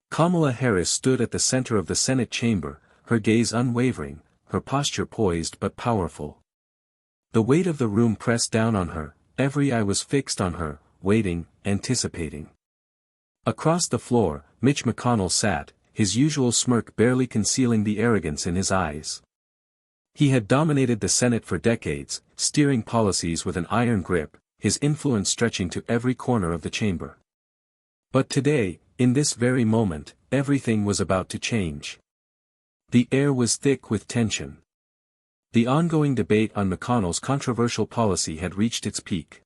Kamala Harris stood at the center of the Senate chamber, her gaze unwavering, her posture poised but powerful. The weight of the room pressed down on her, every eye was fixed on her, waiting, anticipating. Across the floor, Mitch McConnell sat, his usual smirk barely concealing the arrogance in his eyes. He had dominated the Senate for decades, steering policies with an iron grip, his influence stretching to every corner of the chamber. But today, in this very moment, everything was about to change. The air was thick with tension. The ongoing debate on McConnell's controversial policy had reached its peak.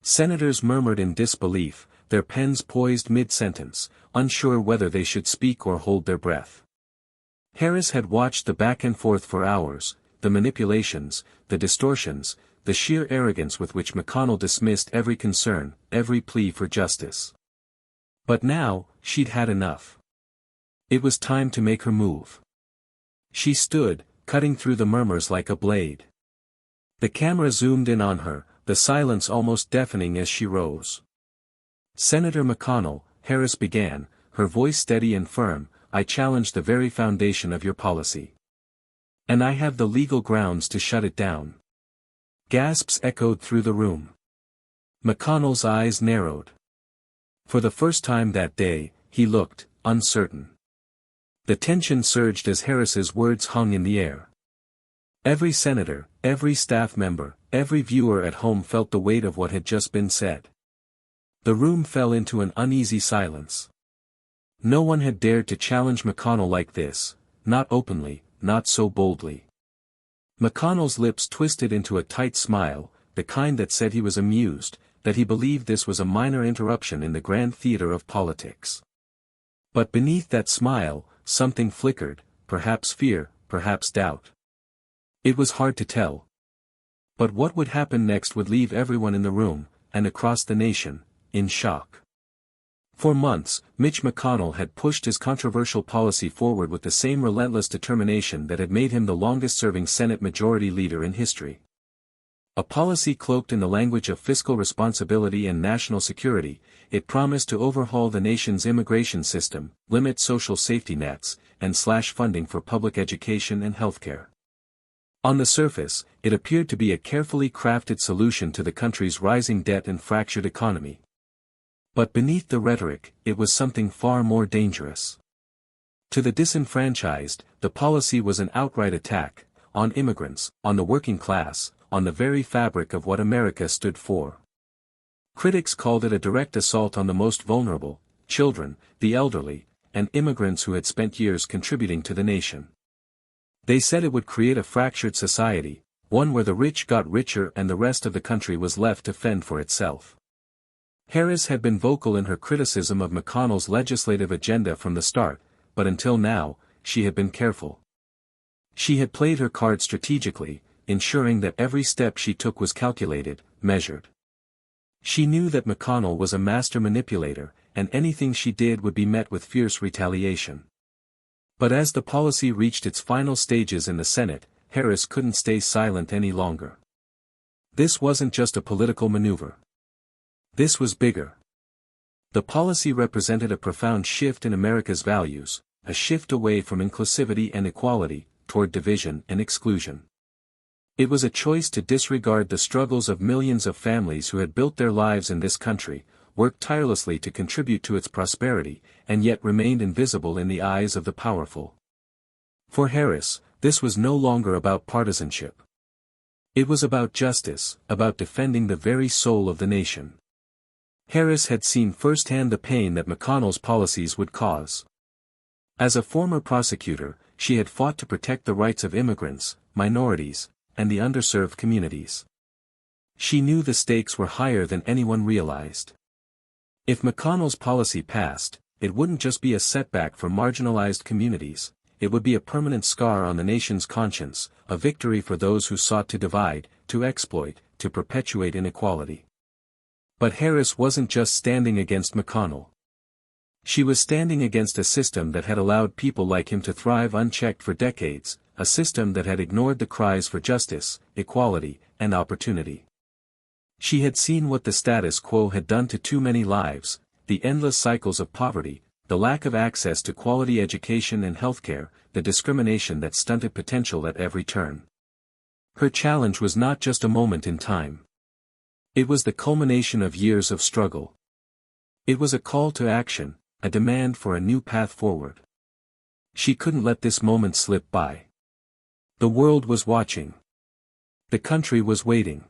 Senators murmured in disbelief, their pens poised mid-sentence, unsure whether they should speak or hold their breath. Harris had watched the back and forth for hours, the manipulations, the distortions, the sheer arrogance with which McConnell dismissed every concern, every plea for justice. But now, she'd had enough. It was time to make her move. She stood, cutting through the murmurs like a blade. The camera zoomed in on her, the silence almost deafening as she rose. "Senator McConnell," Harris began, her voice steady and firm, "I challenge the very foundation of your policy. And I have the legal grounds to shut it down." Gasps echoed through the room. McConnell's eyes narrowed. For the first time that day, he looked uncertain. The tension surged as Harris's words hung in the air. Every senator, every staff member, every viewer at home felt the weight of what had just been said. The room fell into an uneasy silence. No one had dared to challenge McConnell like this, not openly, not so boldly. McConnell's lips twisted into a tight smile, the kind that said he was amused, that he believed this was a minor interruption in the grand theater of politics. But beneath that smile, something flickered, perhaps fear, perhaps doubt. It was hard to tell. But what would happen next would leave everyone in the room, and across the nation, in shock. For months, Mitch McConnell had pushed his controversial policy forward with the same relentless determination that had made him the longest-serving Senate Majority Leader in history. A policy cloaked in the language of fiscal responsibility and national security, it promised to overhaul the nation's immigration system, limit social safety nets, and slash funding for public education and healthcare. On the surface, it appeared to be a carefully crafted solution to the country's rising debt and fractured economy. But beneath the rhetoric, it was something far more dangerous. To the disenfranchised, the policy was an outright attack, on immigrants, on the working class, on the very fabric of what America stood for. Critics called it a direct assault on the most vulnerable, children, the elderly, and immigrants who had spent years contributing to the nation. They said it would create a fractured society, one where the rich got richer and the rest of the country was left to fend for itself. Harris had been vocal in her criticism of McConnell's legislative agenda from the start, but until now, she had been careful. She had played her cards strategically, ensuring that every step she took was calculated, measured. She knew that McConnell was a master manipulator, and anything she did would be met with fierce retaliation. But as the policy reached its final stages in the Senate, Harris couldn't stay silent any longer. This wasn't just a political maneuver. This was bigger. The policy represented a profound shift in America's values, a shift away from inclusivity and equality, toward division and exclusion. It was a choice to disregard the struggles of millions of families who had built their lives in this country, worked tirelessly to contribute to its prosperity, and yet remained invisible in the eyes of the powerful. For Harris, this was no longer about partisanship. It was about justice, about defending the very soul of the nation. Harris had seen firsthand the pain that McConnell's policies would cause. As a former prosecutor, she had fought to protect the rights of immigrants, minorities, and the underserved communities. She knew the stakes were higher than anyone realized. If McConnell's policy passed, it wouldn't just be a setback for marginalized communities, it would be a permanent scar on the nation's conscience, a victory for those who sought to divide, to exploit, to perpetuate inequality. But Harris wasn't just standing against McConnell. She was standing against a system that had allowed people like him to thrive unchecked for decades, a system that had ignored the cries for justice, equality, and opportunity. She had seen what the status quo had done to too many lives, the endless cycles of poverty, the lack of access to quality education and healthcare, the discrimination that stunted potential at every turn. Her challenge was not just a moment in time. It was the culmination of years of struggle. It was a call to action, a demand for a new path forward. She couldn't let this moment slip by. The world was watching. The country was waiting.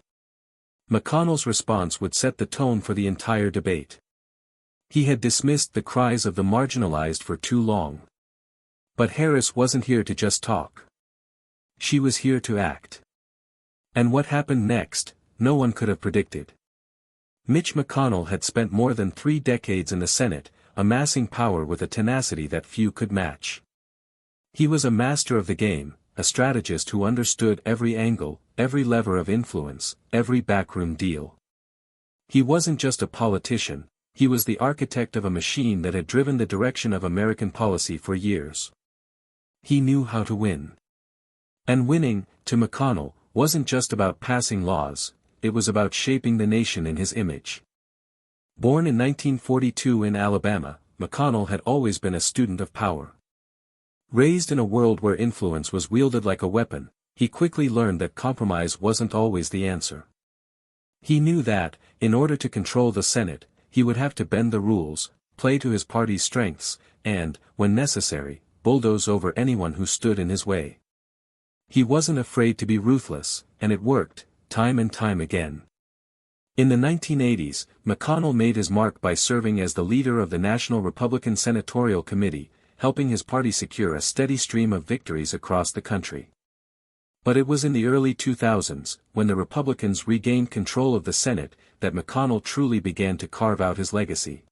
McConnell's response would set the tone for the entire debate. He had dismissed the cries of the marginalized for too long. But Harris wasn't here to just talk. She was here to act. And what happened next, no one could have predicted. Mitch McConnell had spent more than 3 decades in the Senate, amassing power with a tenacity that few could match. He was a master of the game, a strategist who understood every angle, every lever of influence, every backroom deal. He wasn't just a politician, he was the architect of a machine that had driven the direction of American policy for years. He knew how to win. And winning, to McConnell, wasn't just about passing laws, it was about shaping the nation in his image. Born in 1942 in Alabama, McConnell had always been a student of power. Raised in a world where influence was wielded like a weapon, he quickly learned that compromise wasn't always the answer. He knew that, in order to control the Senate, he would have to bend the rules, play to his party's strengths, and, when necessary, bulldoze over anyone who stood in his way. He wasn't afraid to be ruthless, and it worked, time and time again. In the 1980s, McConnell made his mark by serving as the leader of the National Republican Senatorial Committee, helping his party secure a steady stream of victories across the country. But it was in the early 2000s, when the Republicans regained control of the Senate, that McConnell truly began to carve out his legacy.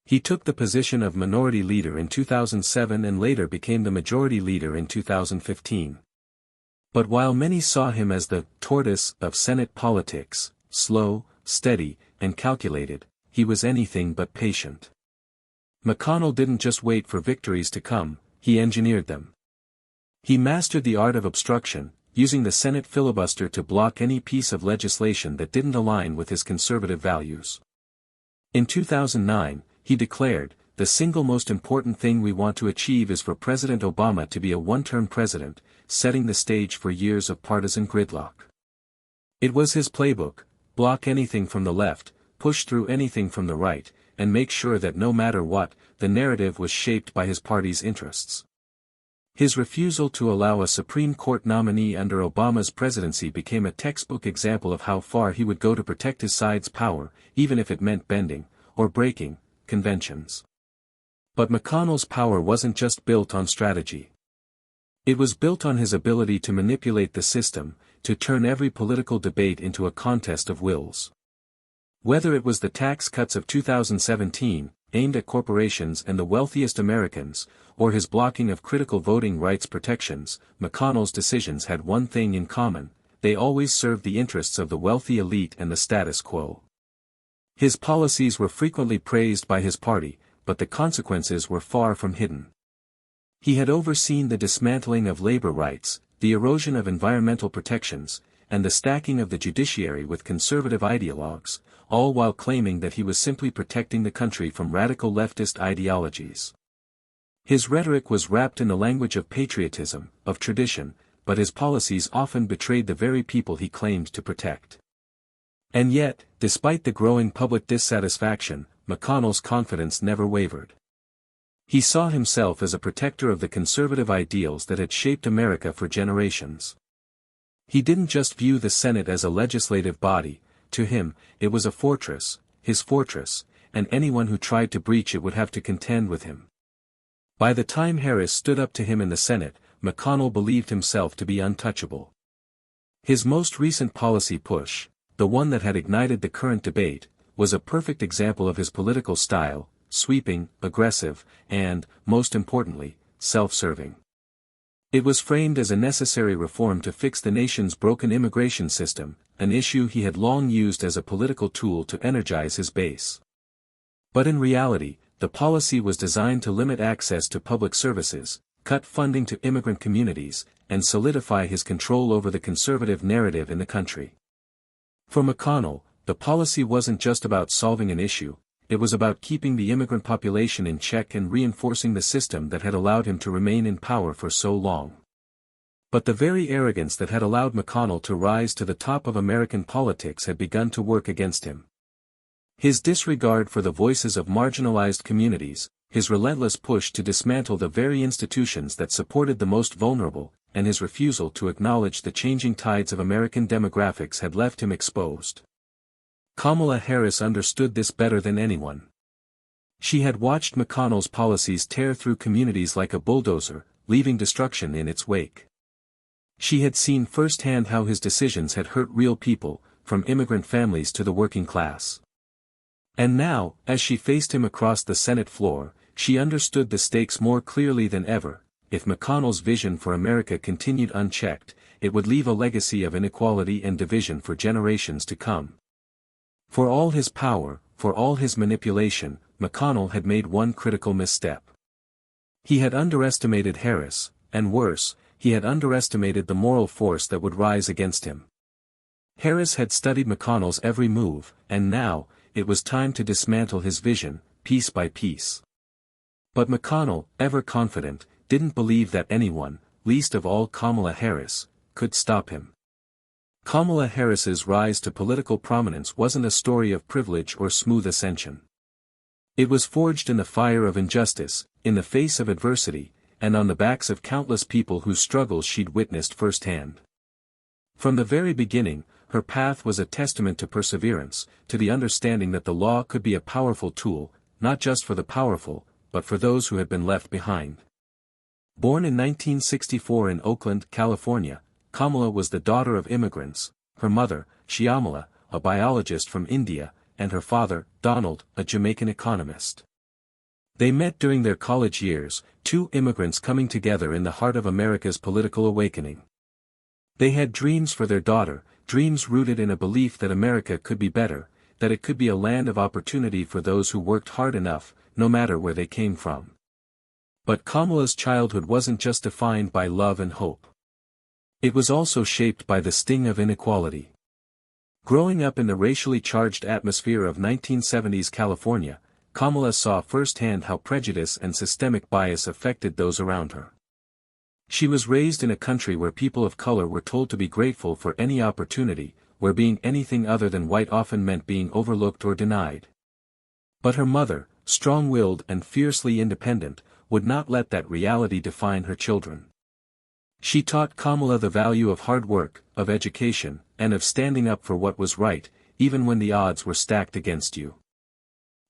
He took the position of minority leader in 2007 and later became the majority leader in 2015. But while many saw him as the tortoise of Senate politics, slow, steady, and calculated, he was anything but patient. McConnell didn't just wait for victories to come, he engineered them. He mastered the art of obstruction, using the Senate filibuster to block any piece of legislation that didn't align with his conservative values. In 2009, he declared, "The single most important thing we want to achieve is for President Obama to be a one-term president," setting the stage for years of partisan gridlock. It was his playbook: block anything from the left, push through anything from the right, and make sure that no matter what, the narrative was shaped by his party's interests. His refusal to allow a Supreme Court nominee under Obama's presidency became a textbook example of how far he would go to protect his side's power, even if it meant bending, or breaking, conventions. But McConnell's power wasn't just built on strategy. It was built on his ability to manipulate the system, to turn every political debate into a contest of wills. Whether it was the tax cuts of 2017, aimed at corporations and the wealthiest Americans, or his blocking of critical voting rights protections, McConnell's decisions had one thing in common: they always served the interests of the wealthy elite and the status quo. His policies were frequently praised by his party, but the consequences were far from hidden. He had overseen the dismantling of labor rights, the erosion of environmental protections, and the stacking of the judiciary with conservative ideologues, all while claiming that he was simply protecting the country from radical leftist ideologies. His rhetoric was wrapped in the language of patriotism, of tradition, but his policies often betrayed the very people he claimed to protect. And yet, despite the growing public dissatisfaction, McConnell's confidence never wavered. He saw himself as a protector of the conservative ideals that had shaped America for generations. He didn't just view the Senate as a legislative body; to him, it was a fortress, his fortress, and anyone who tried to breach it would have to contend with him. By the time Harris stood up to him in the Senate, McConnell believed himself to be untouchable. His most recent policy push, the one that had ignited the current debate, was a perfect example of his political style: sweeping, aggressive, and, most importantly, self-serving. It was framed as a necessary reform to fix the nation's broken immigration system, an issue he had long used as a political tool to energize his base. But in reality, the policy was designed to limit access to public services, cut funding to immigrant communities, and solidify his control over the conservative narrative in the country. For McConnell, the policy wasn't just about solving an issue, it was about keeping the immigrant population in check and reinforcing the system that had allowed him to remain in power for so long. But the very arrogance that had allowed McConnell to rise to the top of American politics had begun to work against him. His disregard for the voices of marginalized communities, his relentless push to dismantle the very institutions that supported the most vulnerable, and his refusal to acknowledge the changing tides of American demographics had left him exposed. Kamala Harris understood this better than anyone. She had watched McConnell's policies tear through communities like a bulldozer, leaving destruction in its wake. She had seen firsthand how his decisions had hurt real people, from immigrant families to the working class. And now, as she faced him across the Senate floor, she understood the stakes more clearly than ever. If McConnell's vision for America continued unchecked, it would leave a legacy of inequality and division for generations to come. For all his power, for all his manipulation, McConnell had made one critical misstep. He had underestimated Harris, and worse, he had underestimated the moral force that would rise against him. Harris had studied McConnell's every move, and now, it was time to dismantle his vision, piece by piece. But McConnell, ever confident, didn't believe that anyone, least of all Kamala Harris, could stop him. Kamala Harris's rise to political prominence wasn't a story of privilege or smooth ascension. It was forged in the fire of injustice, in the face of adversity, and on the backs of countless people whose struggles she'd witnessed firsthand. From the very beginning, her path was a testament to perseverance, to the understanding that the law could be a powerful tool, not just for the powerful, but for those who had been left behind. Born in 1964 in Oakland, California, Kamala was the daughter of immigrants, her mother, Shyamala, a biologist from India, and her father, Donald, a Jamaican economist. They met during their college years, two immigrants coming together in the heart of America's political awakening. They had dreams for their daughter, dreams rooted in a belief that America could be better, that it could be a land of opportunity for those who worked hard enough, no matter where they came from. But Kamala's childhood wasn't just defined by love and hope. It was also shaped by the sting of inequality. Growing up in the racially charged atmosphere of 1970s California, Kamala saw firsthand how prejudice and systemic bias affected those around her. She was raised in a country where people of color were told to be grateful for any opportunity, where being anything other than white often meant being overlooked or denied. But her mother, strong-willed and fiercely independent, would not let that reality define her children. She taught Kamala the value of hard work, of education, and of standing up for what was right, even when the odds were stacked against you.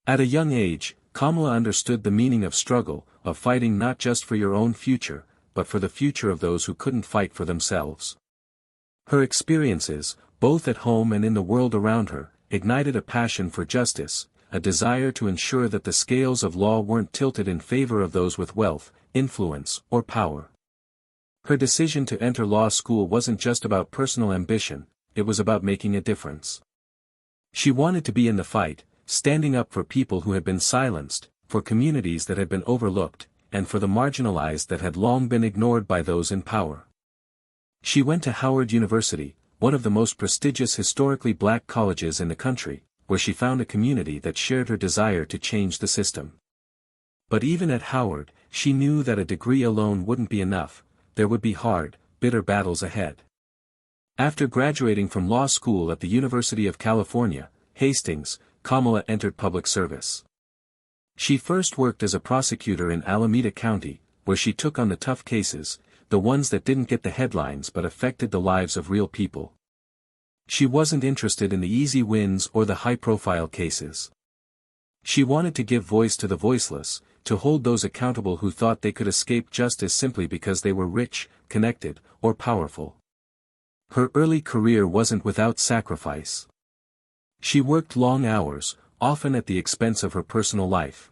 At a young age, Kamala understood the meaning of struggle, of fighting not just for your own future, but for the future of those who couldn't fight for themselves. Her experiences, both at home and in the world around her, ignited a passion for justice, a desire to ensure that the scales of law weren't tilted in favor of those with wealth, influence, or power. Her decision to enter law school wasn't just about personal ambition, it was about making a difference. She wanted to be in the fight, standing up for people who had been silenced, for communities that had been overlooked, and for the marginalized that had long been ignored by those in power. She went to Howard University, one of the most prestigious historically black colleges in the country, where she found a community that shared her desire to change the system. But even at Howard, she knew that a degree alone wouldn't be enough, there would be hard, bitter battles ahead. After graduating from law school at the University of California, Hastings, Kamala entered public service. She first worked as a prosecutor in Alameda County, where she took on the tough cases, the ones that didn't get the headlines but affected the lives of real people. She wasn't interested in the easy wins or the high-profile cases. She wanted to give voice to the voiceless, to hold those accountable who thought they could escape justice simply because they were rich, connected, or powerful. Her early career wasn't without sacrifice. She worked long hours, often at the expense of her personal life.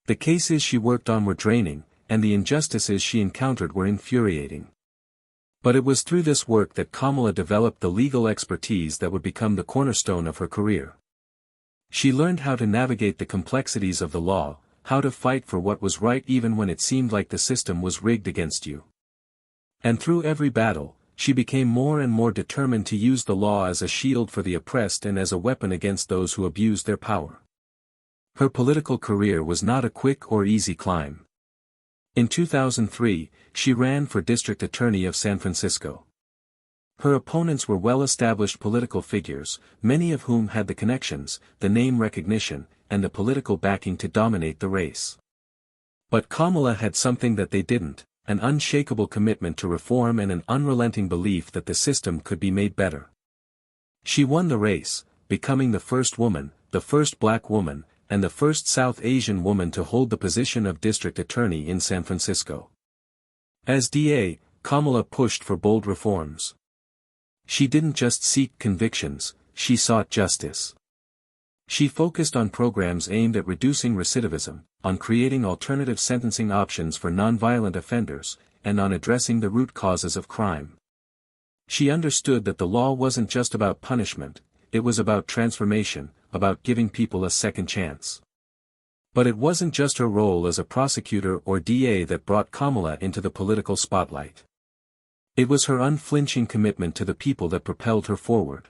The cases she worked on were draining, and the injustices she encountered were infuriating. But it was through this work that Kamala developed the legal expertise that would become the cornerstone of her career. She learned how to navigate the complexities of the law, how to fight for what was right even when it seemed like the system was rigged against you. And through every battle, she became more and more determined to use the law as a shield for the oppressed and as a weapon against those who abused their power. Her political career was not a quick or easy climb. In 2003, she ran for district attorney of San Francisco. Her opponents were well-established political figures, many of whom had the connections, the name recognition, and the political backing to dominate the race. But Kamala had something that they didn't, an unshakable commitment to reform and an unrelenting belief that the system could be made better. She won the race, becoming the first woman, the first black woman, and the first South Asian woman to hold the position of district attorney in San Francisco. As DA, Kamala pushed for bold reforms. She didn't just seek convictions, she sought justice. She focused on programs aimed at reducing recidivism, on creating alternative sentencing options for nonviolent offenders, and on addressing the root causes of crime. She understood that the law wasn't just about punishment, it was about transformation, about giving people a second chance. But it wasn't just her role as a prosecutor or DA that brought Kamala into the political spotlight. It was her unflinching commitment to the people that propelled her forward.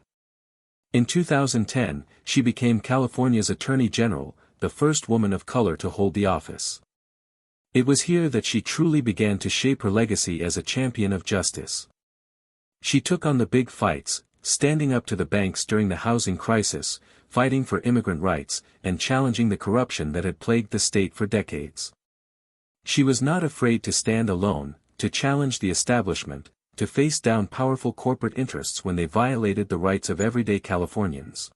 In 2010, she became California's Attorney General, the first woman of color to hold the office. It was here that she truly began to shape her legacy as a champion of justice. She took on the big fights, standing up to the banks during the housing crisis, fighting for immigrant rights, and challenging the corruption that had plagued the state for decades. She was not afraid to stand alone, to challenge the establishment, to face down powerful corporate interests when they violated the rights of everyday Californians.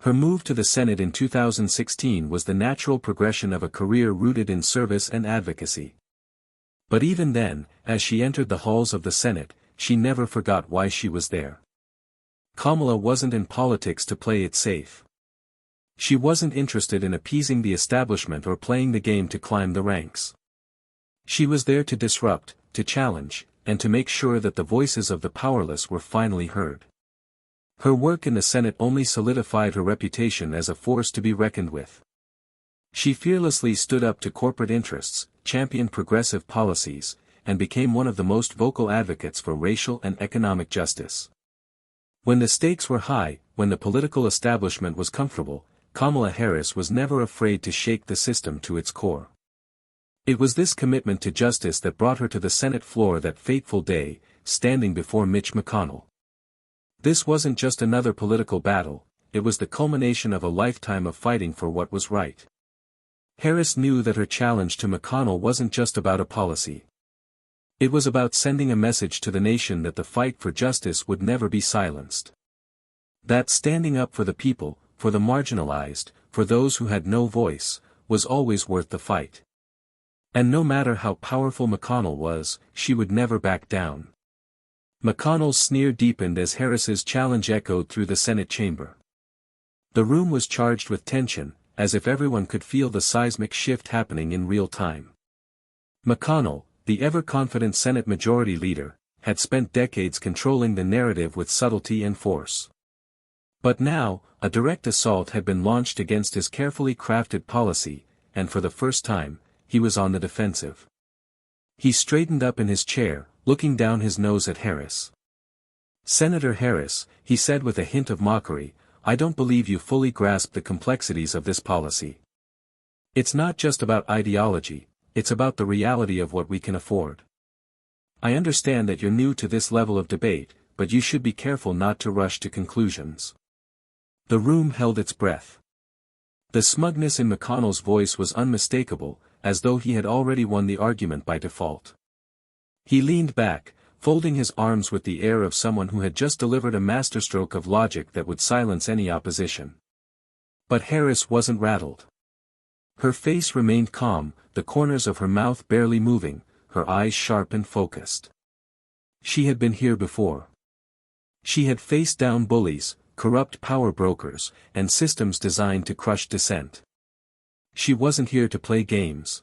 Her move to the Senate in 2016 was the natural progression of a career rooted in service and advocacy. But even then, as she entered the halls of the Senate, she never forgot why she was there. Kamala wasn't in politics to play it safe. She wasn't interested in appeasing the establishment or playing the game to climb the ranks. She was there to disrupt, to challenge, and to make sure that the voices of the powerless were finally heard. Her work in the Senate only solidified her reputation as a force to be reckoned with. She fearlessly stood up to corporate interests, championed progressive policies, and became one of the most vocal advocates for racial and economic justice. When the stakes were high, when the political establishment was comfortable, Kamala Harris was never afraid to shake the system to its core. It was this commitment to justice that brought her to the Senate floor that fateful day, standing before Mitch McConnell. This wasn't just another political battle, it was the culmination of a lifetime of fighting for what was right. Harris knew that her challenge to McConnell wasn't just about a policy. It was about sending a message to the nation that the fight for justice would never be silenced. That standing up for the people, for the marginalized, for those who had no voice, was always worth the fight. And no matter how powerful McConnell was, she would never back down. McConnell's sneer deepened as Harris's challenge echoed through the Senate chamber. The room was charged with tension, as if everyone could feel the seismic shift happening in real time. McConnell, the ever-confident Senate Majority Leader, had spent decades controlling the narrative with subtlety and force. But now, a direct assault had been launched against his carefully crafted policy, and for the first time, he was on the defensive. He straightened up in his chair, looking down his nose at Harris. "Senator Harris," he said with a hint of mockery, "I don't believe you fully grasp the complexities of this policy. It's not just about ideology, it's about the reality of what we can afford. I understand that you're new to this level of debate, but you should be careful not to rush to conclusions." The room held its breath. The smugness in McConnell's voice was unmistakable, as though he had already won the argument by default. He leaned back, folding his arms with the air of someone who had just delivered a masterstroke of logic that would silence any opposition. But Harris wasn't rattled. Her face remained calm, the corners of her mouth barely moving, her eyes sharp and focused. She had been here before. She had faced down bullies, corrupt power brokers, and systems designed to crush dissent. She wasn't here to play games.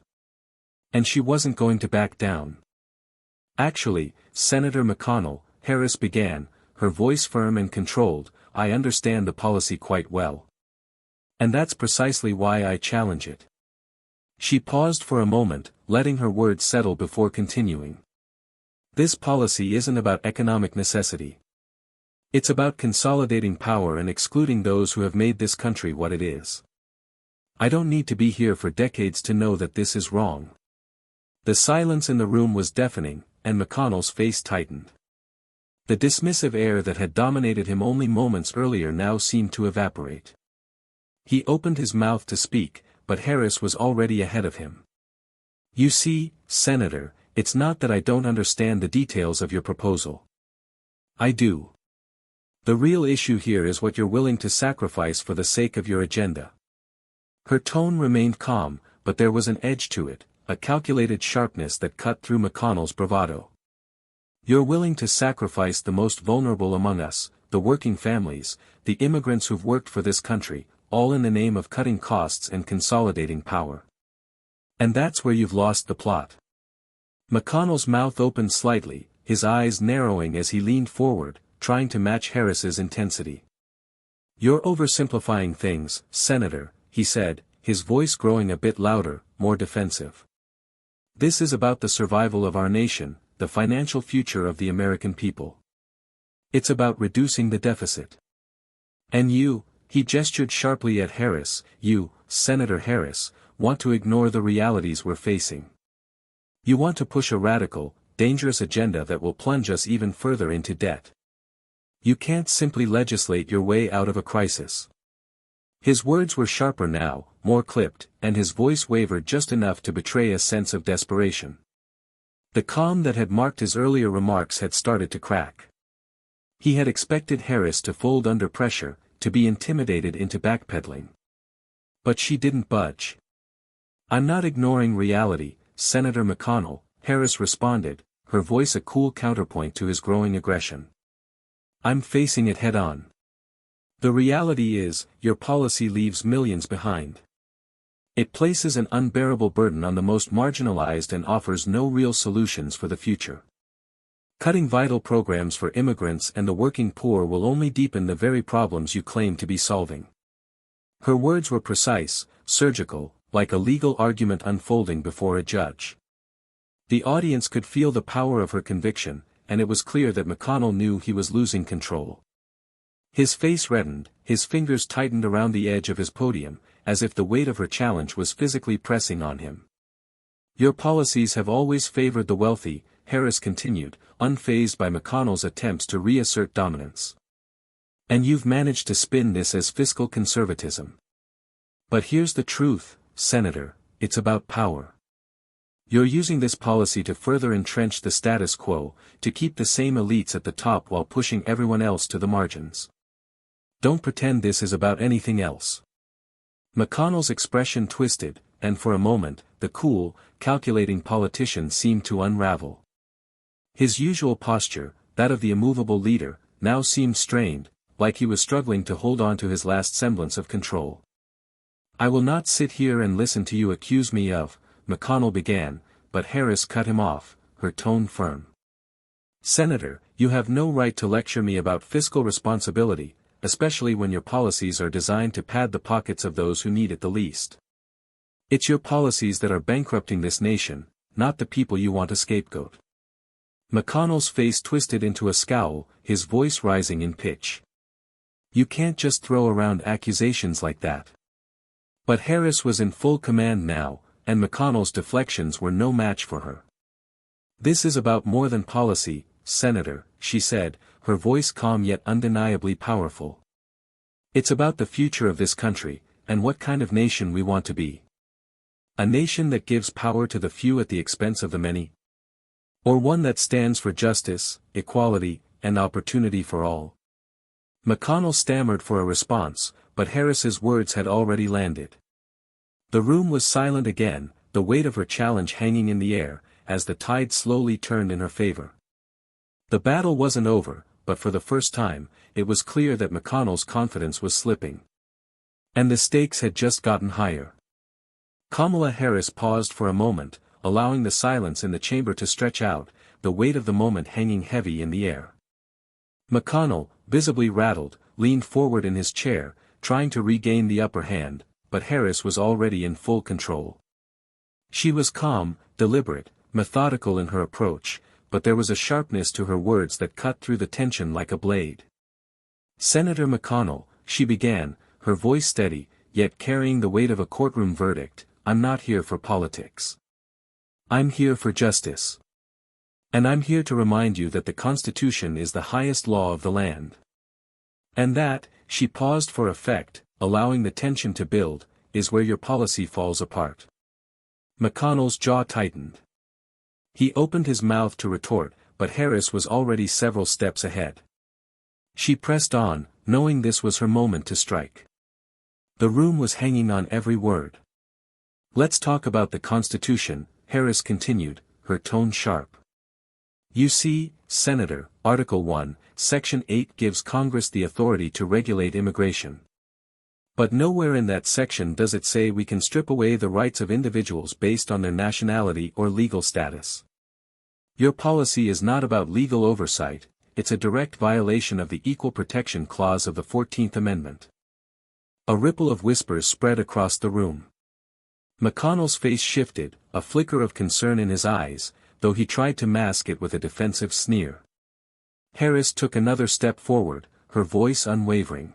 And she wasn't going to back down. "Actually, Senator McConnell," Harris began, her voice firm and controlled, "I understand the policy quite well. And that's precisely why I challenge it." She paused for a moment, letting her words settle before continuing. "This policy isn't about economic necessity. It's about consolidating power and excluding those who have made this country what it is. I don't need to be here for decades to know that this is wrong. The silence in the room was deafening, and McConnell's face tightened. The dismissive air that had dominated him only moments earlier now seemed to evaporate. He opened his mouth to speak, but Harris was already ahead of him. You see, Senator, it's not that I don't understand the details of your proposal. I do. The real issue here is what you're willing to sacrifice for the sake of your agenda. Her tone remained calm, but there was an edge to it, a calculated sharpness that cut through McConnell's bravado. You're willing to sacrifice the most vulnerable among us, the working families, the immigrants who've worked for this country, all in the name of cutting costs and consolidating power. And that's where you've lost the plot. McConnell's mouth opened slightly, his eyes narrowing as he leaned forward, trying to match Harris's intensity. You're oversimplifying things, Senator, he said, his voice growing a bit louder, more defensive. This is about the survival of our nation, the financial future of the American people. It's about reducing the deficit. And you, he gestured sharply at Harris, you, Senator Harris, want to ignore the realities we're facing. You want to push a radical, dangerous agenda that will plunge us even further into debt. You can't simply legislate your way out of a crisis. His words were sharper now, more clipped, and his voice wavered just enough to betray a sense of desperation. The calm that had marked his earlier remarks had started to crack. He had expected Harris to fold under pressure, to be intimidated into backpedaling. But she didn't budge. I'm not ignoring reality, Senator McConnell, Harris responded, her voice a cool counterpoint to his growing aggression. I'm facing it head-on. The reality is, your policy leaves millions behind. It places an unbearable burden on the most marginalized and offers no real solutions for the future. Cutting vital programs for immigrants and the working poor will only deepen the very problems you claim to be solving. Her words were precise, surgical, like a legal argument unfolding before a judge. The audience could feel the power of her conviction, and it was clear that McConnell knew he was losing control. His face reddened, his fingers tightened around the edge of his podium, as if the weight of her challenge was physically pressing on him. Your policies have always favored the wealthy, Harris continued, unfazed by McConnell's attempts to reassert dominance. And you've managed to spin this as fiscal conservatism. But here's the truth, Senator, it's about power. You're using this policy to further entrench the status quo, to keep the same elites at the top while pushing everyone else to the margins. Don't pretend this is about anything else. McConnell's expression twisted, and for a moment, the cool, calculating politician seemed to unravel. His usual posture, that of the immovable leader, now seemed strained, like he was struggling to hold on to his last semblance of control. I will not sit here and listen to you accuse me of, McConnell began, but Harris cut him off, her tone firm. Senator, you have no right to lecture me about fiscal responsibility, especially when your policies are designed to pad the pockets of those who need it the least. It's your policies that are bankrupting this nation, not the people you want to scapegoat. McConnell's face twisted into a scowl, his voice rising in pitch. You can't just throw around accusations like that. But Harris was in full command now, and McConnell's deflections were no match for her. This is about more than policy, Senator, she said, her voice calm yet undeniably powerful. It's about the future of this country, and what kind of nation we want to be. A nation that gives power to the few at the expense of the many? Or one that stands for justice, equality, and opportunity for all? McConnell stammered for a response, but Harris's words had already landed. The room was silent again, the weight of her challenge hanging in the air, as the tide slowly turned in her favor. The battle wasn't over, but for the first time, it was clear that McConnell's confidence was slipping. And the stakes had just gotten higher. Kamala Harris paused for a moment, allowing the silence in the chamber to stretch out, the weight of the moment hanging heavy in the air. McConnell, visibly rattled, leaned forward in his chair, trying to regain the upper hand, but Harris was already in full control. She was calm, deliberate, methodical in her approach, but there was a sharpness to her words that cut through the tension like a blade. Senator McConnell, she began, her voice steady, yet carrying the weight of a courtroom verdict, "I'm not here for politics. I'm here for justice. And I'm here to remind you that the Constitution is the highest law of the land. And that," she paused for effect, allowing the tension to build, "is where your policy falls apart." McConnell's jaw tightened. He opened his mouth to retort, but Harris was already several steps ahead. She pressed on, knowing this was her moment to strike. The room was hanging on every word. "Let's talk about the Constitution," Harris continued, her tone sharp. "You see, Senator, Article 1, Section 8 gives Congress the authority to regulate immigration. But nowhere in that section does it say we can strip away the rights of individuals based on their nationality or legal status. Your policy is not about legal oversight, it's a direct violation of the Equal Protection Clause of the 14th Amendment." A ripple of whispers spread across the room. McConnell's face shifted, a flicker of concern in his eyes, though he tried to mask it with a defensive sneer. Harris took another step forward, her voice unwavering.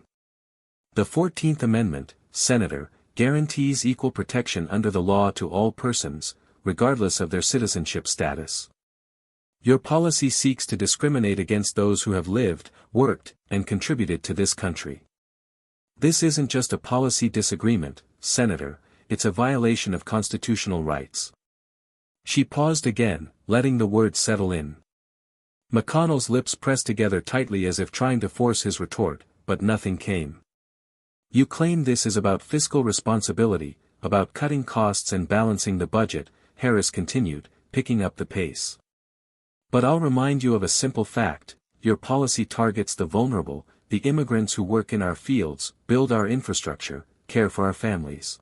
"The 14th Amendment, Senator, guarantees equal protection under the law to all persons, regardless of their citizenship status. Your policy seeks to discriminate against those who have lived, worked, and contributed to this country. This isn't just a policy disagreement, Senator, it's a violation of constitutional rights." She paused again, letting the words settle in. McConnell's lips pressed together tightly as if trying to force his retort, but nothing came. "You claim this is about fiscal responsibility, about cutting costs and balancing the budget," Harris continued, picking up the pace. "But I'll remind you of a simple fact, your policy targets the vulnerable, the immigrants who work in our fields, build our infrastructure, care for our families.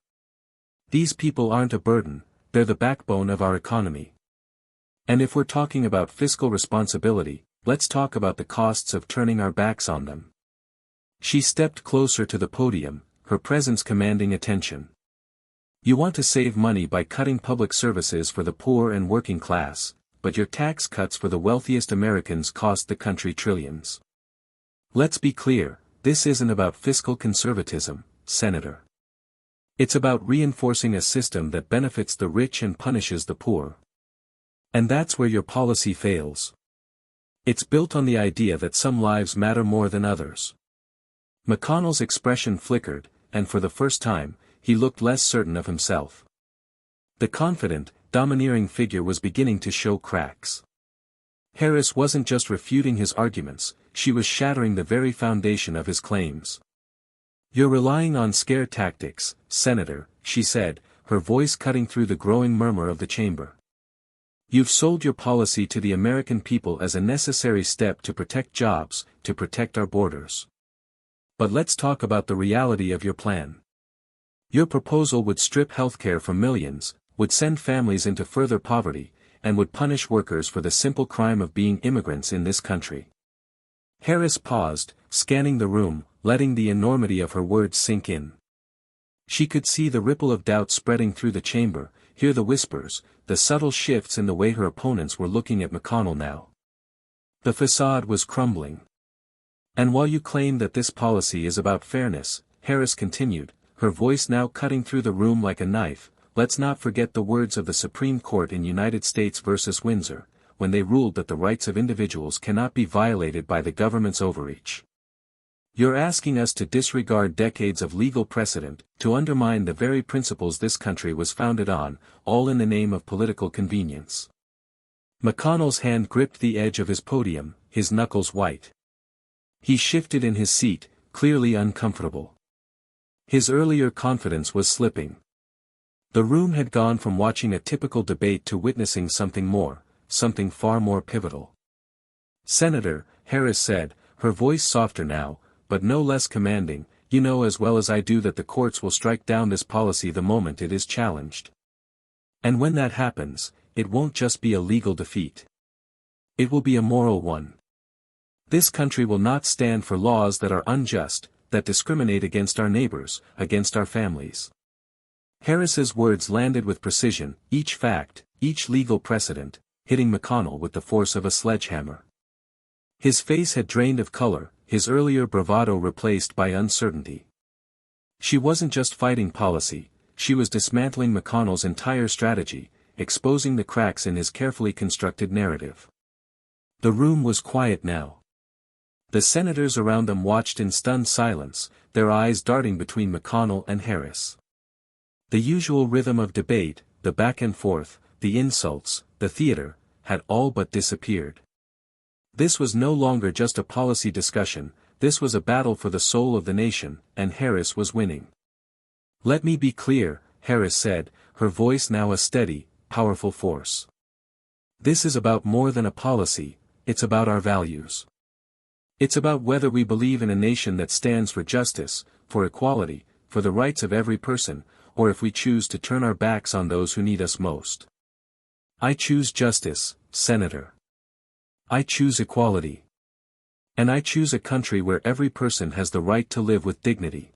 These people aren't a burden, they're the backbone of our economy. And if we're talking about fiscal responsibility, let's talk about the costs of turning our backs on them." She stepped closer to the podium, her presence commanding attention. "You want to save money by cutting public services for the poor and working class, but your tax cuts for the wealthiest Americans cost the country trillions. Let's be clear, this isn't about fiscal conservatism, Senator. It's about reinforcing a system that benefits the rich and punishes the poor. And that's where your policy fails. It's built on the idea that some lives matter more than others." McConnell's expression flickered, and for the first time, he looked less certain of himself. The confident, domineering figure was beginning to show cracks. Harris wasn't just refuting his arguments, she was shattering the very foundation of his claims. "You're relying on scare tactics, Senator," she said, her voice cutting through the growing murmur of the chamber. "You've sold your policy to the American people as a necessary step to protect jobs, to protect our borders. But let's talk about the reality of your plan. Your proposal would strip healthcare from millions, would send families into further poverty, and would punish workers for the simple crime of being immigrants in this country." Harris paused, scanning the room, letting the enormity of her words sink in. She could see the ripple of doubt spreading through the chamber, hear the whispers, the subtle shifts in the way her opponents were looking at McConnell now. The facade was crumbling. "And while you claim that this policy is about fairness," Harris continued, her voice now cutting through the room like a knife, "let's not forget the words of the Supreme Court in United States v. Windsor, when they ruled that the rights of individuals cannot be violated by the government's overreach. You're asking us to disregard decades of legal precedent, to undermine the very principles this country was founded on, all in the name of political convenience." McConnell's hand gripped the edge of his podium, his knuckles white. He shifted in his seat, clearly uncomfortable. His earlier confidence was slipping. The room had gone from watching a typical debate to witnessing something more, something far more pivotal. "Senator," Harris said, her voice softer now, but no less commanding, "you know as well as I do that the courts will strike down this policy the moment it is challenged. And when that happens, it won't just be a legal defeat. It will be a moral one. This country will not stand for laws that are unjust, that discriminate against our neighbors, against our families." Harris's words landed with precision, each fact, each legal precedent, hitting McConnell with the force of a sledgehammer. His face had drained of color, his earlier bravado replaced by uncertainty. She wasn't just fighting policy, she was dismantling McConnell's entire strategy, exposing the cracks in his carefully constructed narrative. The room was quiet now. The senators around them watched in stunned silence, their eyes darting between McConnell and Harris. The usual rhythm of debate, the back and forth, the insults, the theater, had all but disappeared. This was no longer just a policy discussion, this was a battle for the soul of the nation, and Harris was winning. "Let me be clear," Harris said, her voice now a steady, powerful force. "This is about more than a policy, it's about our values. It's about whether we believe in a nation that stands for justice, for equality, for the rights of every person, or if we choose to turn our backs on those who need us most. I choose justice, Senator. I choose equality. And I choose a country where every person has the right to live with dignity."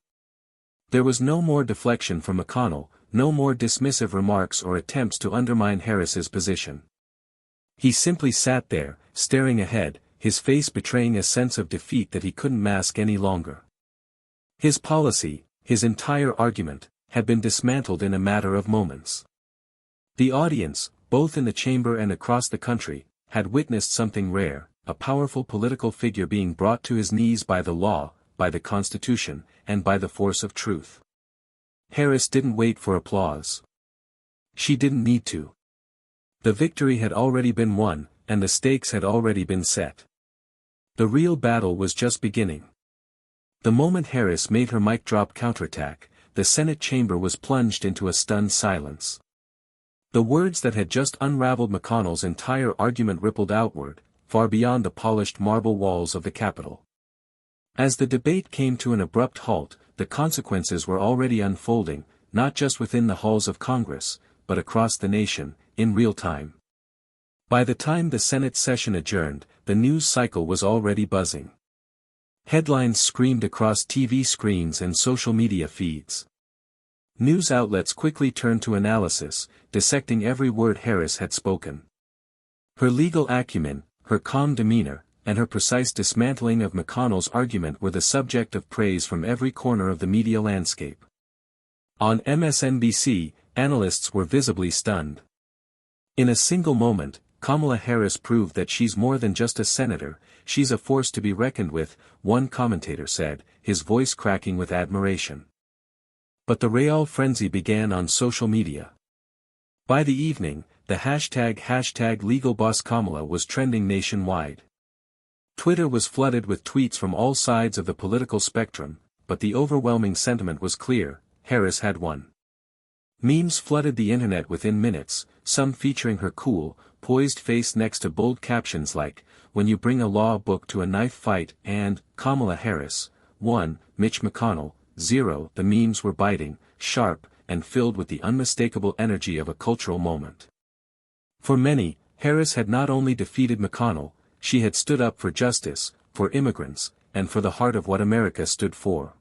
There was no more deflection from McConnell, no more dismissive remarks or attempts to undermine Harris's position. He simply sat there, staring ahead, his face betraying a sense of defeat that he couldn't mask any longer. His policy, his entire argument, had been dismantled in a matter of moments. The audience, both in the chamber and across the country, had witnessed something rare, a powerful political figure being brought to his knees by the law, by the Constitution, and by the force of truth. Harris didn't wait for applause. She didn't need to. The victory had already been won, and the stakes had already been set. The real battle was just beginning. The moment Harris made her mic drop counterattack, the Senate chamber was plunged into a stunned silence. The words that had just unraveled McConnell's entire argument rippled outward, far beyond the polished marble walls of the Capitol. As the debate came to an abrupt halt, the consequences were already unfolding, not just within the halls of Congress, but across the nation, in real time. By the time the Senate session adjourned, the news cycle was already buzzing. Headlines screamed across TV screens and social media feeds. News outlets quickly turned to analysis, dissecting every word Harris had spoken. Her legal acumen, her calm demeanor, and her precise dismantling of McConnell's argument were the subject of praise from every corner of the media landscape. On MSNBC, analysts were visibly stunned. In a single moment, Kamala Harris proved that she's more than just a senator, she's a force to be reckoned with, one commentator said, his voice cracking with admiration. But the real frenzy began on social media. By the evening, the hashtag #LegalBossKamala was trending nationwide. Twitter was flooded with tweets from all sides of the political spectrum, but the overwhelming sentiment was clear: Harris had won. Memes flooded the internet within minutes, some featuring her cool, poised face next to bold captions like, "When you bring a law book to a knife fight," and "Kamala Harris won, Mitch McConnell 0." The memes were biting, sharp, and filled with the unmistakable energy of a cultural moment. For many, Harris had not only defeated McConnell, she had stood up for justice, for immigrants, and for the heart of what America stood for.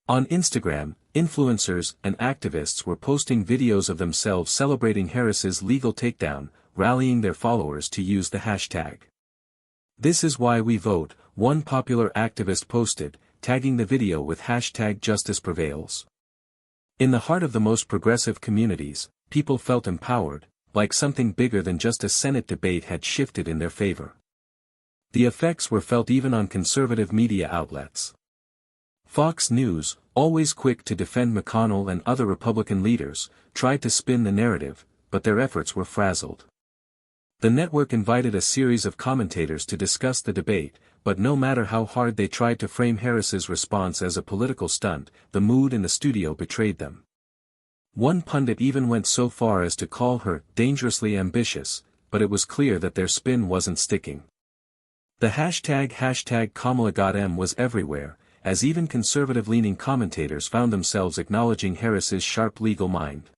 On Instagram, influencers and activists were posting videos of themselves celebrating Harris's legal takedown, rallying their followers to use the hashtag. "This is why we vote," one popular activist posted, tagging the video with hashtag #JusticePrevails. In the heart of the most progressive communities, people felt empowered, like something bigger than just a Senate debate had shifted in their favor. The effects were felt even on conservative media outlets. Fox News, always quick to defend McConnell and other Republican leaders, tried to spin the narrative, but their efforts were frazzled. The network invited a series of commentators to discuss the debate, but no matter how hard they tried to frame Harris's response as a political stunt, the mood in the studio betrayed them. One pundit even went so far as to call her dangerously ambitious, but it was clear that their spin wasn't sticking. The hashtag #KamalaGotM was everywhere, as even conservative-leaning commentators found themselves acknowledging Harris's sharp legal mind.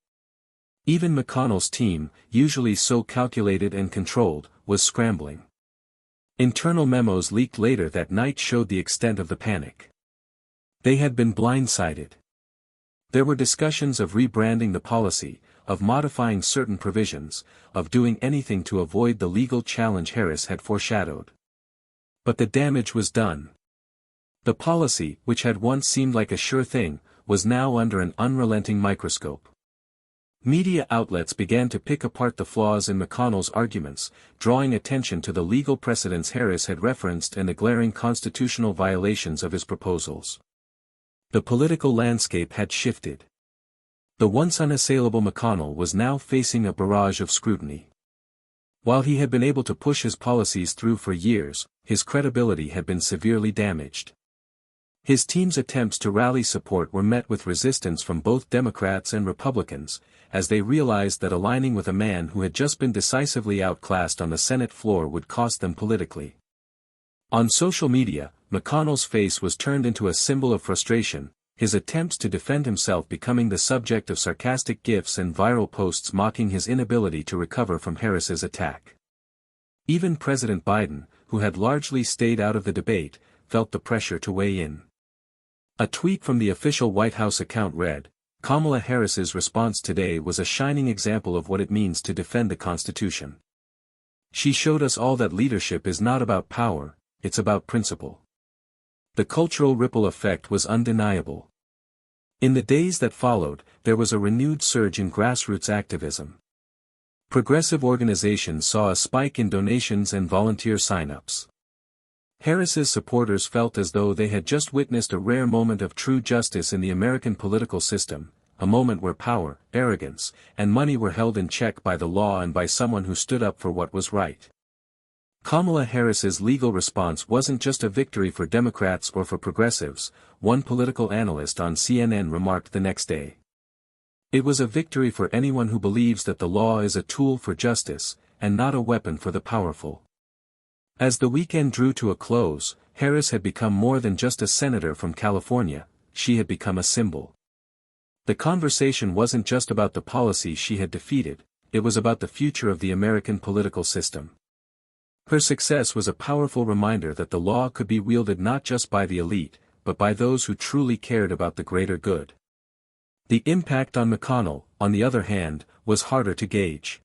Even McConnell's team, usually so calculated and controlled, was scrambling. Internal memos leaked later that night showed the extent of the panic. They had been blindsided. There were discussions of rebranding the policy, of modifying certain provisions, of doing anything to avoid the legal challenge Harris had foreshadowed. But the damage was done. The policy, which had once seemed like a sure thing, was now under an unrelenting microscope. Media outlets began to pick apart the flaws in McConnell's arguments, drawing attention to the legal precedents Harris had referenced and the glaring constitutional violations of his proposals. The political landscape had shifted. The once unassailable McConnell was now facing a barrage of scrutiny. While he had been able to push his policies through for years, his credibility had been severely damaged. His team's attempts to rally support were met with resistance from both Democrats and Republicans, as they realized that aligning with a man who had just been decisively outclassed on the Senate floor would cost them politically. On social media, McConnell's face was turned into a symbol of frustration, his attempts to defend himself becoming the subject of sarcastic gifs and viral posts mocking his inability to recover from Harris's attack. Even President Biden, who had largely stayed out of the debate, felt the pressure to weigh in. A tweet from the official White House account read, "Kamala Harris's response today was a shining example of what it means to defend the Constitution. She showed us all that leadership is not about power, it's about principle." The cultural ripple effect was undeniable. In the days that followed, there was a renewed surge in grassroots activism. Progressive organizations saw a spike in donations and volunteer sign-ups. Harris's supporters felt as though they had just witnessed a rare moment of true justice in the American political system, a moment where power, arrogance, and money were held in check by the law and by someone who stood up for what was right. Kamala Harris's legal response wasn't just a victory for Democrats or for progressives, one political analyst on CNN remarked the next day. It was a victory for anyone who believes that the law is a tool for justice, and not a weapon for the powerful. As the weekend drew to a close, Harris had become more than just a senator from California, she had become a symbol. The conversation wasn't just about the policies she had defeated, it was about the future of the American political system. Her success was a powerful reminder that the law could be wielded not just by the elite, but by those who truly cared about the greater good. The impact on McConnell, on the other hand, was harder to gauge.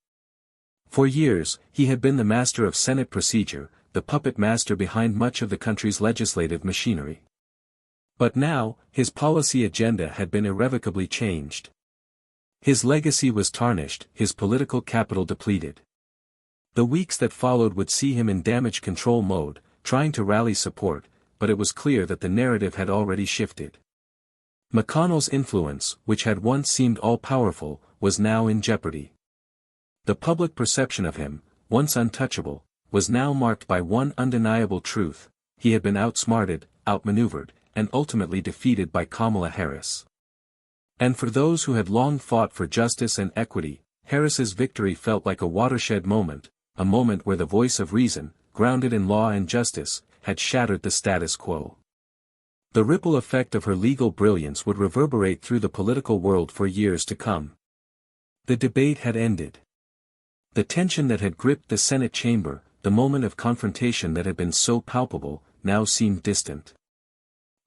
For years, he had been the master of Senate procedure, the puppet master behind much of the country's legislative machinery. But now, his policy agenda had been irrevocably changed. His legacy was tarnished, his political capital depleted. The weeks that followed would see him in damage control mode, trying to rally support, but it was clear that the narrative had already shifted. McConnell's influence, which had once seemed all-powerful, was now in jeopardy. The public perception of him, once untouchable, was now marked by one undeniable truth: he had been outsmarted, outmaneuvered, and ultimately defeated by Kamala Harris. And for those who had long fought for justice and equity, Harris's victory felt like a watershed moment, a moment where the voice of reason, grounded in law and justice, had shattered the status quo. The ripple effect of her legal brilliance would reverberate through the political world for years to come. The debate had ended. The tension that had gripped the Senate chamber, the moment of confrontation that had been so palpable, now seemed distant.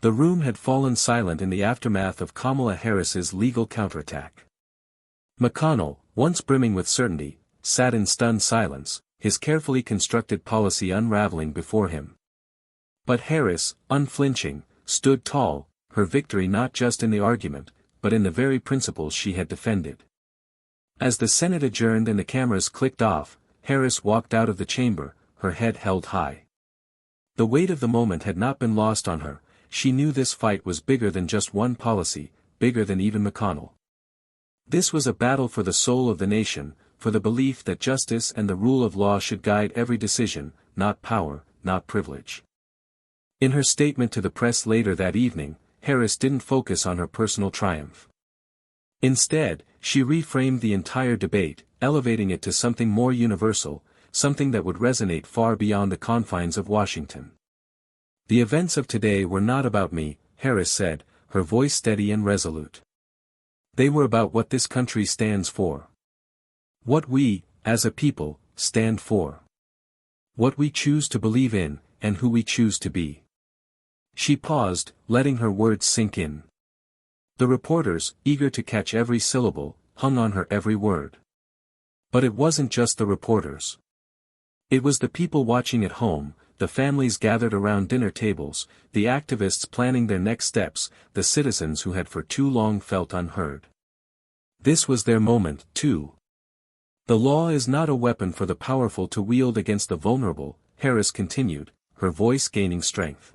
The room had fallen silent in the aftermath of Kamala Harris's legal counterattack. McConnell, once brimming with certainty, sat in stunned silence, his carefully constructed policy unraveling before him. But Harris, unflinching, stood tall, her victory not just in the argument, but in the very principles she had defended. As the Senate adjourned and the cameras clicked off, Harris walked out of the chamber, her head held high. The weight of the moment had not been lost on her, she knew this fight was bigger than just one policy, bigger than even McConnell. This was a battle for the soul of the nation, for the belief that justice and the rule of law should guide every decision, not power, not privilege. In her statement to the press later that evening, Harris didn't focus on her personal triumph. Instead, she reframed the entire debate, elevating it to something more universal, something that would resonate far beyond the confines of Washington. "The events of today were not about me," Harris said, her voice steady and resolute. "They were about what this country stands for. What we, as a people, stand for. What we choose to believe in, and who we choose to be." She paused, letting her words sink in. The reporters, eager to catch every syllable, hung on her every word. But it wasn't just the reporters. It was the people watching at home, the families gathered around dinner tables, the activists planning their next steps, the citizens who had for too long felt unheard. This was their moment, too. The law is not a weapon for the powerful to wield against the vulnerable, Harris continued, her voice gaining strength.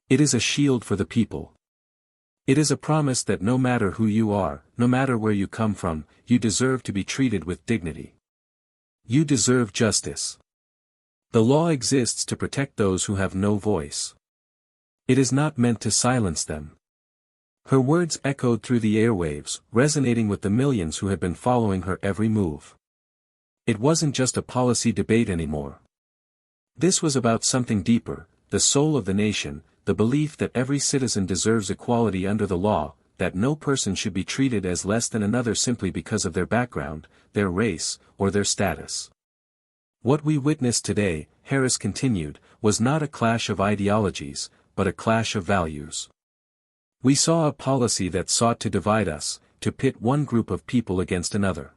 It is a shield for the people. It is a promise that no matter who you are, no matter where you come from, you deserve to be treated with dignity. You deserve justice. The law exists to protect those who have no voice. It is not meant to silence them. Her words echoed through the airwaves, resonating with the millions who had been following her every move. It wasn't just a policy debate anymore. This was about something deeper, the soul of the nation, the belief that every citizen deserves equality under the law, that no person should be treated as less than another simply because of their background, their race, or their status. What we witnessed today, Harris continued, was not a clash of ideologies, but a clash of values. We saw a policy that sought to divide us, to pit one group of people against another.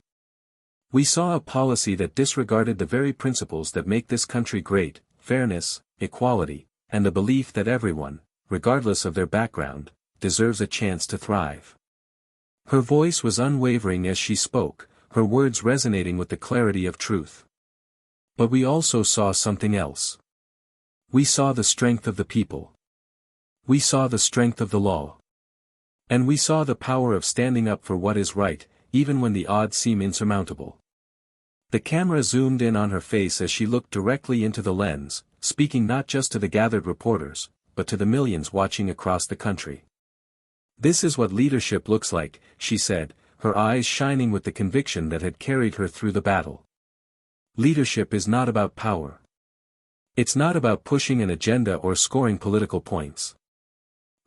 We saw a policy that disregarded the very principles that make this country great, fairness, equality, and the belief that everyone, regardless of their background, deserves a chance to thrive. Her voice was unwavering as she spoke, her words resonating with the clarity of truth. But we also saw something else. We saw the strength of the people. We saw the strength of the law. And we saw the power of standing up for what is right, even when the odds seem insurmountable. The camera zoomed in on her face as she looked directly into the lens, speaking not just to the gathered reporters, but to the millions watching across the country. This is what leadership looks like, she said, her eyes shining with the conviction that had carried her through the battle. Leadership is not about power. It's not about pushing an agenda or scoring political points.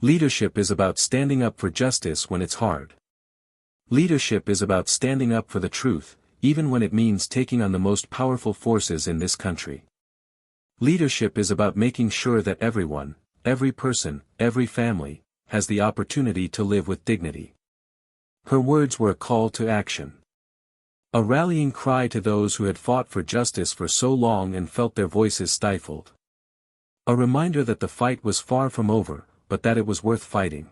Leadership is about standing up for justice when it's hard. Leadership is about standing up for the truth, even when it means taking on the most powerful forces in this country. Leadership is about making sure that everyone, every person, every family, has the opportunity to live with dignity. Her words were a call to action. A rallying cry to those who had fought for justice for so long and felt their voices stifled. A reminder that the fight was far from over, but that it was worth fighting.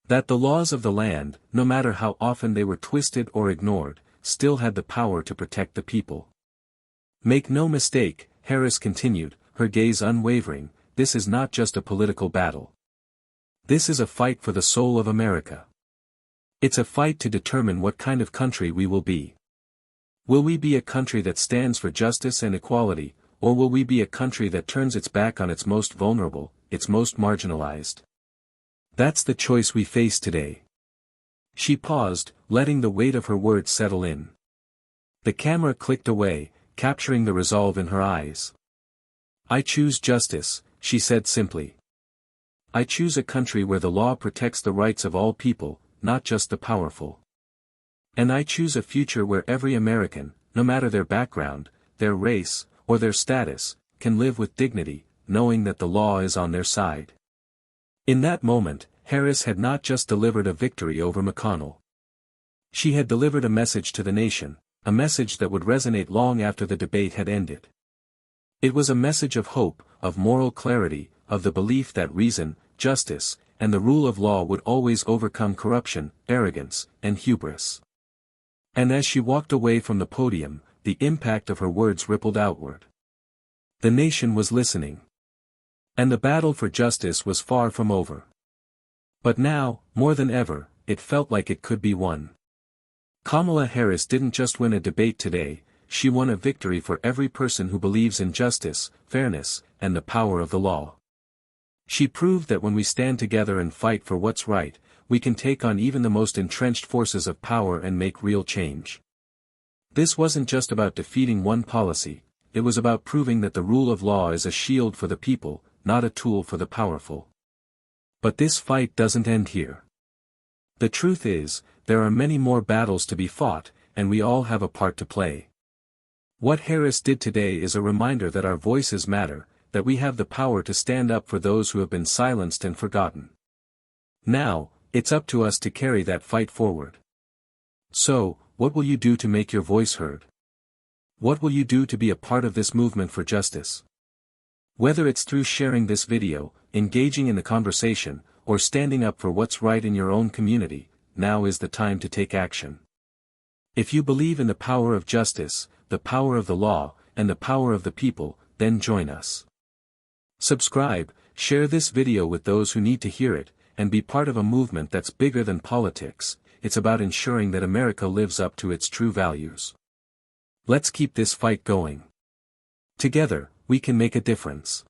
That the laws of the land, no matter how often they were twisted or ignored, still had the power to protect the people. Make no mistake, Harris continued, her gaze unwavering, this is not just a political battle. This is a fight for the soul of America. It's a fight to determine what kind of country we will be. Will we be a country that stands for justice and equality, or will we be a country that turns its back on its most vulnerable, its most marginalized? That's the choice we face today. She paused, letting the weight of her words settle in. The camera clicked away, capturing the resolve in her eyes. I choose justice, she said simply. I choose a country where the law protects the rights of all people, not just the powerful. And I choose a future where every American, no matter their background, their race, or their status, can live with dignity, knowing that the law is on their side. In that moment, Harris had not just delivered a victory over McConnell. She had delivered a message to the nation, a message that would resonate long after the debate had ended. It was a message of hope, of moral clarity, of the belief that reason, justice, and the rule of law would always overcome corruption, arrogance, and hubris. And as she walked away from the podium, the impact of her words rippled outward. The nation was listening. And the battle for justice was far from over. But now, more than ever, it felt like it could be won. Kamala Harris didn't just win a debate today, she won a victory for every person who believes in justice, fairness, and the power of the law. She proved that when we stand together and fight for what's right, we can take on even the most entrenched forces of power and make real change. This wasn't just about defeating one policy, it was about proving that the rule of law is a shield for the people, not a tool for the powerful. But this fight doesn't end here. The truth is, there are many more battles to be fought, and we all have a part to play. What Harris did today is a reminder that our voices matter, that we have the power to stand up for those who have been silenced and forgotten. Now, it's up to us to carry that fight forward. So, what will you do to make your voice heard? What will you do to be a part of this movement for justice? Whether it's through sharing this video, engaging in the conversation, or standing up for what's right in your own community, now is the time to take action. If you believe in the power of justice, the power of the law, and the power of the people, then join us. Subscribe, share this video with those who need to hear it, and be part of a movement that's bigger than politics. It's about ensuring that America lives up to its true values. Let's keep this fight going. Together, we can make a difference.